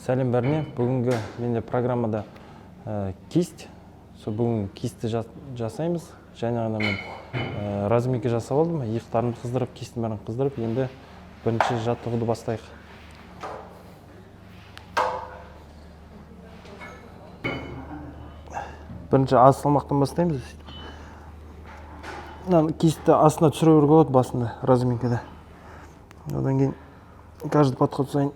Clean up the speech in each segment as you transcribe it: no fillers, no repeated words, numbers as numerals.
Сәлем бәріне. Бүгінгі менде программада кисть. Бүгін кистті жасаймыз. Және ғана мен разминка жасап алдым. Иықтарымды қыздырып, кистің бәрін қыздырып, енді бірінші жаттығуды бастайық. Бірінші аз салмақтан бастаймыз. Кистті астына түсіре беруге болады басында разминкада. Одан кейін каждый подход сайын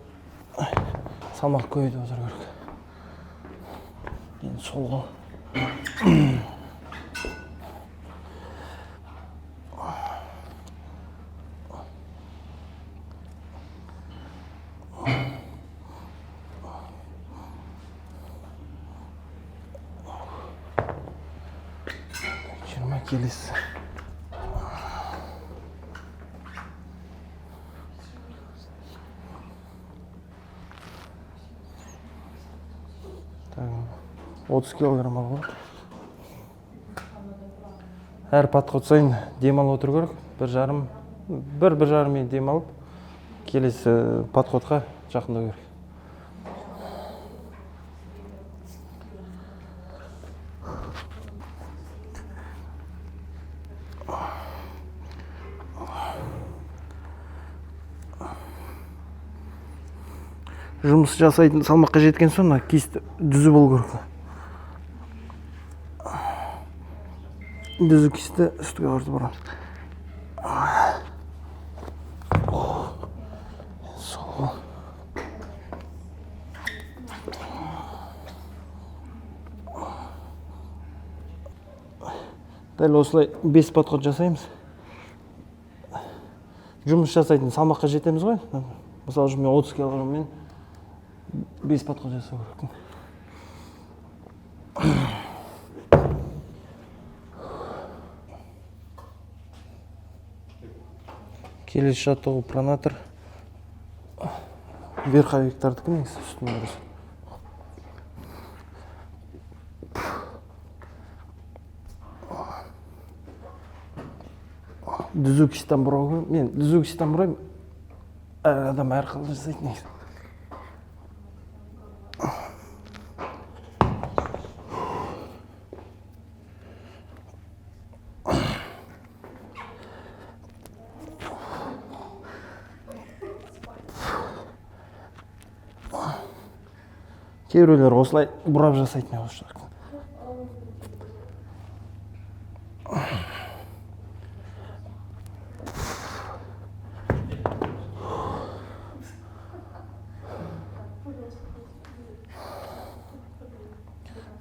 салмақ көбейтіп отыру керек. Енді сол қол. Келесі. Так, 30 килограмм алып. Әр подход сайын демалып отыру керек. Бір жарым минут демалып, келесі подходқа жақындау керек. Жұмыс жасайтын салмаққа жеткен соң кисть дүзі болу керек. Дүзі кистті үстіге артып барамыз. Сол. Дәл осылай 5 подход жасаймыз. Жұмыс жасайтын салмаққа жетеміз ғой. Мысалы үшін мен 30 килограммен 5 подход жасау керек. Келесі жаттығу пронатор. Верховектардікі негізі үстіне дұрыс. Дүзу кисттен бұрау керек. Мен дүзу кисттен бұраймын. Әр адам әрқылы жасайды негізі. Кейбіреулер осылай бұрап жасайды мен осы жақта.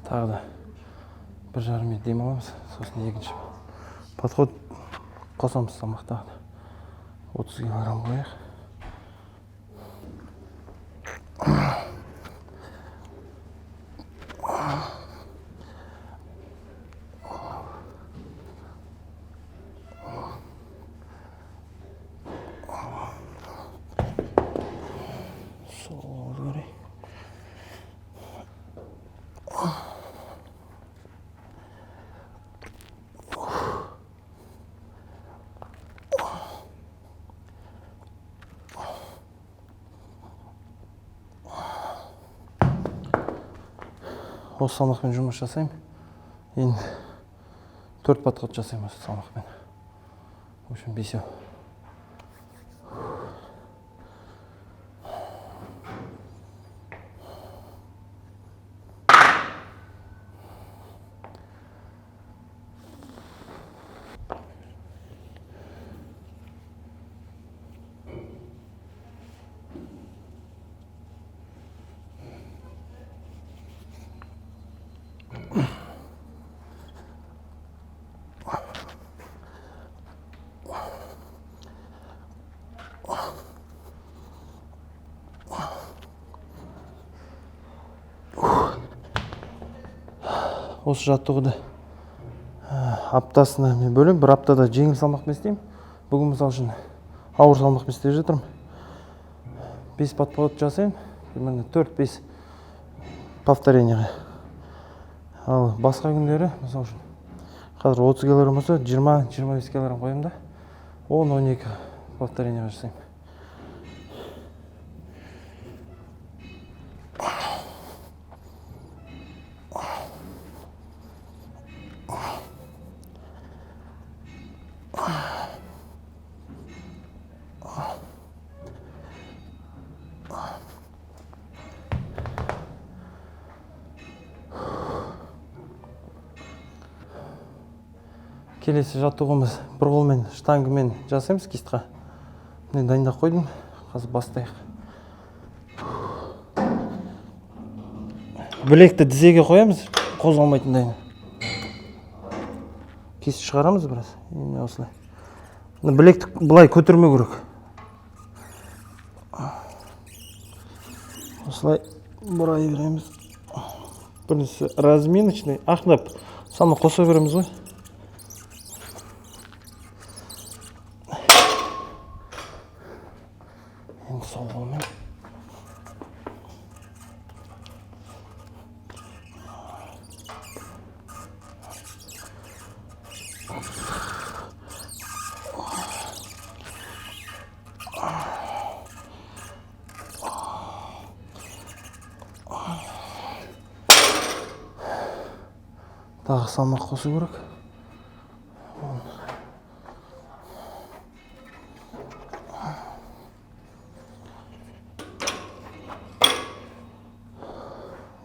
Тағы да 1,5 минут демаламыз, сосын екінші подход қосамыз салмақтағы 30 килограмм қояйық. Осы салмақпен жұмыс жасаймын. Енді 4 подход жасаймын осы салмақпен. В общем, 5. Осы жаттығуды аптасына мен бөлем, бір аптада жеңіл салмақпен істеймін. Бүгін мысал үшін ауыр салмақпен істеп жатырмын. 5 подход жасаймын, 4-5 повторенияға. Ал басқа күндері, мысал үшін қазір 30 килограмм болса, 20-25 килограмм қоямын да, 10-12 повторенияға жасаймын. Келесі жаттығуымыз бір қолмен штангымен жасаймыз кистқа. Мен дайындап қойдым. Қазір бастайық. Білекті тізеге қоямыз, қозғалмайтындайын. Кист шығарамыз біраз. Енді осылай. Білекті бұлай көтермеу керек. Осылай бұрай береміз. Бірінші разминочный, ақнап салмақ қоса береміз ғой. Енді сол қолмен. Тағы салмақ қосу керек.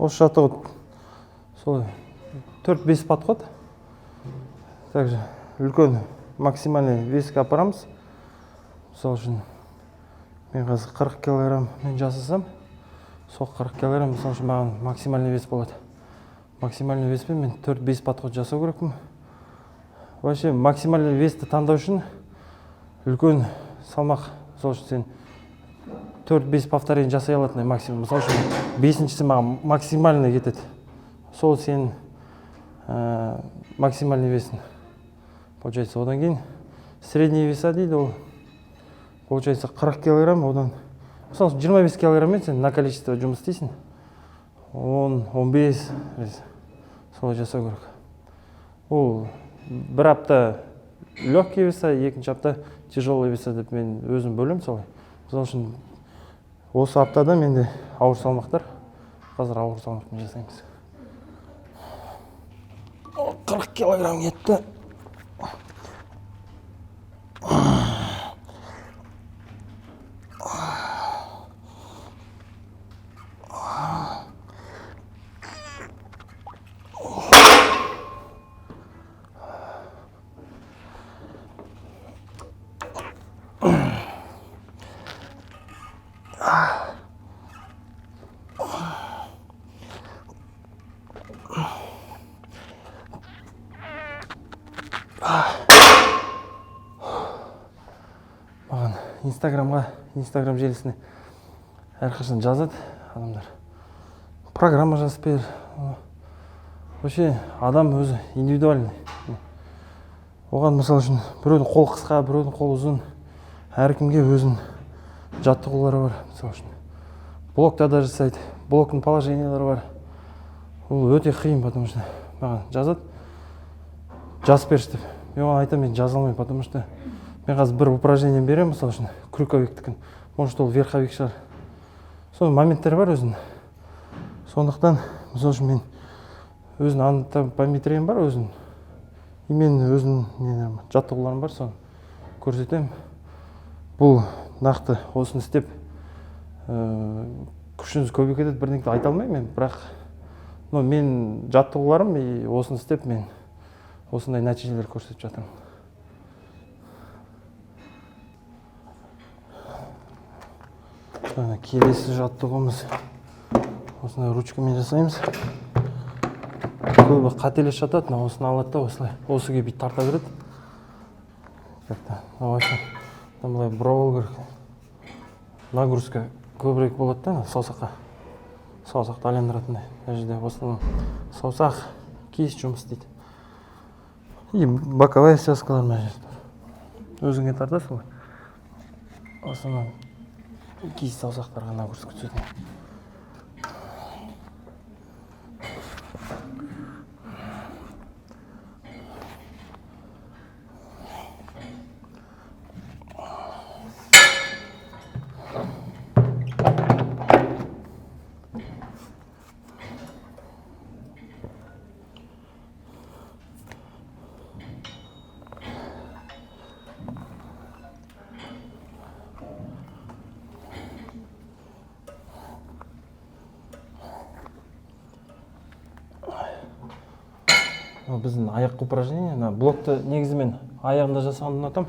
Осы жаттығу солай 4-5 подход. Также үлкен максимальный веске апарамыз. Сол үшін мен қазір 40 килограмм мен жасасам, сол 40 килограмм сол үшін маған максимальный вес болады. Максимальный веспен мен 4-5 подход жасау керекпін. Вообще максимальный весті таңдау үшін үлкен салмақ, сол үшін сен 4-5 повторение жасай алатындай максимум. Сол үшін 5-шісі маған максимальный кетеді. Сол сен максимальный весін. Получается, одан кейін средний веса дейді ол. Получается 40 килограмм, одан мысалы 25 килограммен сен на количество жұмыс істейсің. 10-15 солай жасау керек. Ол бір апта легкий веса, екінші апта тяжелый веса деп мен өзім бөлем солай. Сол үшін осы аптада менде ауыр салмақтар, қазір ауыр салмақпен жасаймыз. 40 килограмм кетті. Маған инстаграм желісіне әрқашан жазады адамдар. Программа жазып бер. Вообще адам өзі индивидуальный. Оған мысалы үшін біреудің қол қысқа, біреудің қол ұзын. Әркімге өзінің жаттығулары бар. Мысалы үшін блокта да жасайды. Блоктың положениялары бар. Ол өте қиын, потому что маған жазады. Жазып берші деп. Мен оған айтамын, мен жаза алмаймын, потому что мен қазір бір упражнение беремін, мысалы үшін крюковиктікін. Может, ол верховик шығар. Соның моменттері бар өзінің. Сондықтан, мысалы үшін мен өзінің анатомометриям бар өзінің. И мен өзінің жаттығуларым бар, соны көрсетемін. Бұл нақты осыны істеп, күшіңіз көбейіп кетеді, бірдеңе айта алмаймын мен, бірақ мен жаттығуларым и осыны істеп мен осындай нәтижелер көрсетіп жатырмын. Келесі жаттығуымыз осындай ручкамен жасаймыз. Көбі қателес жатады, осыны алады да осылай. Осыға бит тарта береді. Бұлай бұрау керек. Нагрузка көбірек болады да, саусаққа. Саусақты айландыратындай. Жерде осыны саусақ, киіс жұмыс дейді. И боковая связкалар мәжілді. Өзіңе тартасың ғой. Осыны киіс саусақтарға нагрузка түседі. біздің аяқ упражнение. Блокты негізі мен аяғымда жасағанды ұнатам.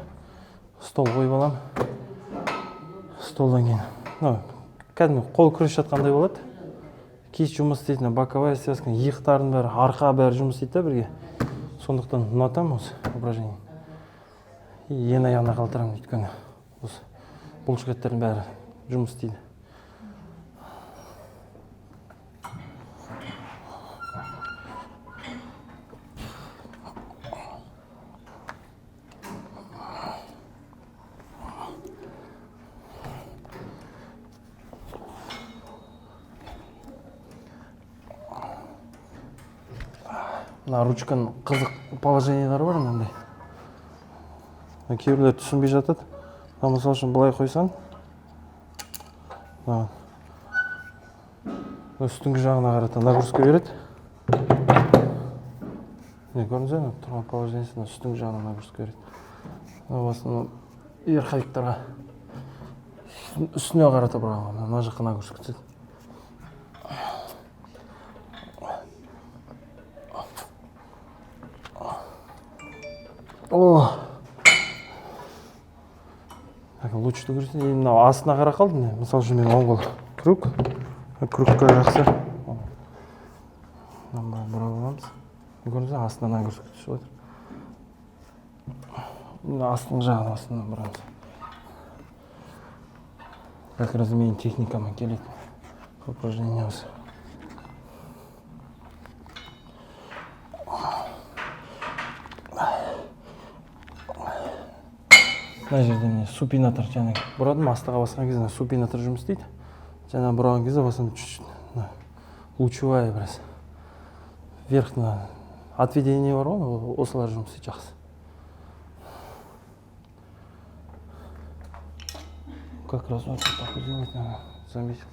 Стол қойып алам. Столдан кейін. Кәдімгі қол күрес жатқандай болады. Киіс жұмыс істейтін, боковая связка, иықтардың бәрі, арқа бәрі жұмыс істейді бірге. Сондықтан ұнатам осы упражнение. Ең аяғына қалтырамын, өйткені осы бұлшықеттердің бәрі жұмыс істейді. Мына ручканың қызық положениялары бар мынандай. Кейбіреулер түсінбей жатады. Мысалы үшін былай қойсаң, үстіңгі жағына қарата нагрузка береді. Көрдіңіз бе? Тұрған положениесінде үстіңгі жағына нагрузка береді. Басында верховиктарға үстіне қарата бұрған, мына жаққа нагрузка түседі. Лучше көрсетсе, мынау астына қара қалды. Мысалы үшін мен оң қол крюкқа жақсы. Бұрап аламыз. Көрдіңіз бе, астына нагрузка түсіп отыр. Астың жағын астына бұрамыз. Как раз менің техникама келеді. Упражнение осы. Мына жерде міне супинатор жаңа бұрадым, астыға басқан кезде супинатор жұмыс істейді. Жаңа бұраған кезде басым лучевая біраз. Верхна отведение бар ғой, осылар жұмыс істейді жақсы. Как раз вот так сделать, заметил.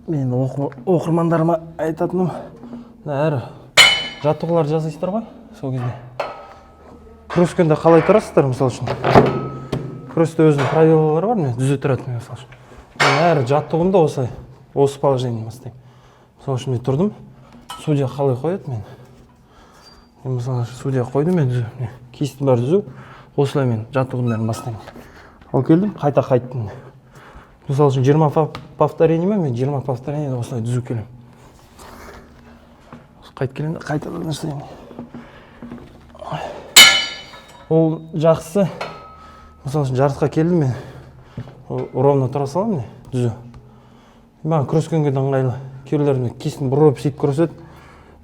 Мен оқырмандарыма айтатыным, әр жаттығулар жасайсыздар ғой, сол кезде. Күрескенде қалай тұрасыздар, мысал үшін. Күресте өзінің правилалары бар, мен дүзе тұратын, мысал үшін. Мен әр жаттығымда осы положение бастаймын. Мысал үшін мен тұрдым, судья қалай қояды мен. Мысал үшін судья қойды, мен дүзе, киістің бәрі дүзу, осылай мен жаттығымдарын бастаймын. Ал келдім, қайта қайттым. Мысал үшін 20 повторений мен 20 повторенияда осылай дүзу келем. Қайт келем, қайтадан жасаймын. Ол жақсы. Мысал үшін жарысқа келдім мен. Ровно тұра саламын, дүзу. Маған күрескенге де ыңғайлы. Кейбіреулер киістің бұрып сөйтіп күреседі.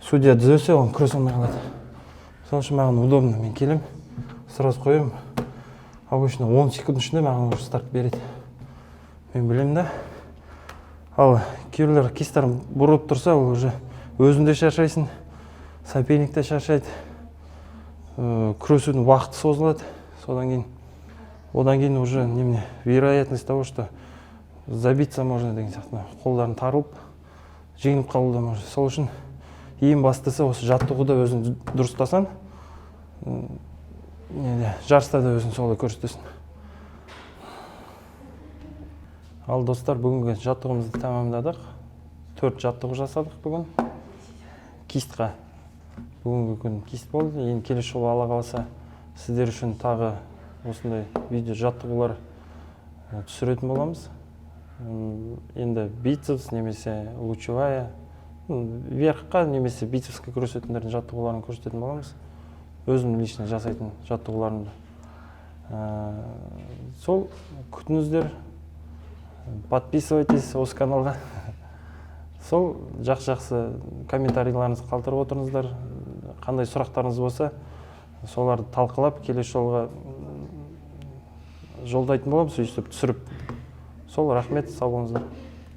Судья дүзесе, оған күресе алмай қалады. Мысал үшін маған удобно. Мен келем, сразу қоямын. Обычно 10 секунд ішінде маған уже старт береді. Мен білем да. Ал кейбіреулер киістарын бұрып тұрса, ол уже өзінде шаршайсың, соперникте шаршайды. Күресудің уақыты созылады. Одан кейін уже вероятность того, что забиться можно деген сияқты. Қолдарын тарылып, жеңіліп қалу да может. Сол үшін ең бастысы осы жаттығуда өзін дұрыстасаң, жарыста да өзін солай көрсетесің. Ал достар, бүгінгі жаттығымызды тамамдадық. 4 жаттығу жасадық бүгін. Кистқа. Бүгінгі күн кист болды. Енді келесі жолы Алла қаласа сіздер үшін тағы осындай видео жаттығулар түсіретін боламыз. Енді бицепс немесе лучевая, верхқа немесе бицепске көрсететіндердің жаттығуларын көрсететін боламыз. Өзім лично жасайтын жаттығуларымды. Сол күтіңіздер. Подписывайтесь осы каналға. Сол жақсы комментарийларыңызды қалдырып отырыңыздар. қандай сұрақтарыңыз болса, соларды талқылап, келесі жолға жолдайтын боламыз, өйстіп түсіріп. Сол, рахмет, сау болыңыздар.